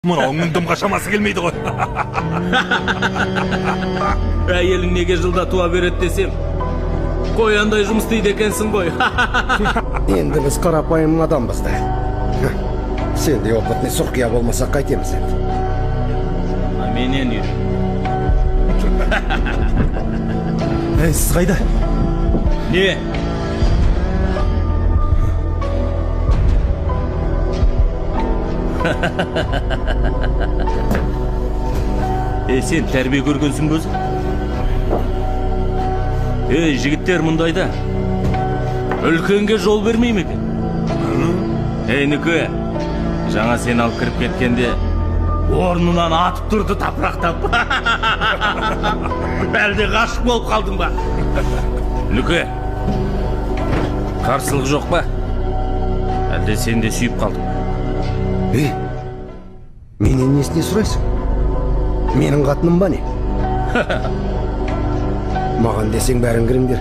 Мына оңыңдымға шамасы келмейді ғой. Әйелің неге жылда туа берет десем, қояндай жұмыс істейді екенсің ғой. Енді біз қарапайым адамбыз да. Сенде опытный сұрқия болмаса қайтеміз енді. Менен үйрен. Сіз қайда? Не? Сен тәрбие көргенсің бе өзі? Жігіттер мұндайда үлкенге жол бермей ме екен? Нүке, жаңа сен алып кіріп кеткенде орнынан атып тұрды тапырақтап. Әлде ғашық болып қалдың ба? Нүке, қарсылық жоқ па? Әлде сен де сүйіп қалдың? Менен несіне сұрайсың? Менің қатыным ба не? Маған десең бәрін кіріңдер.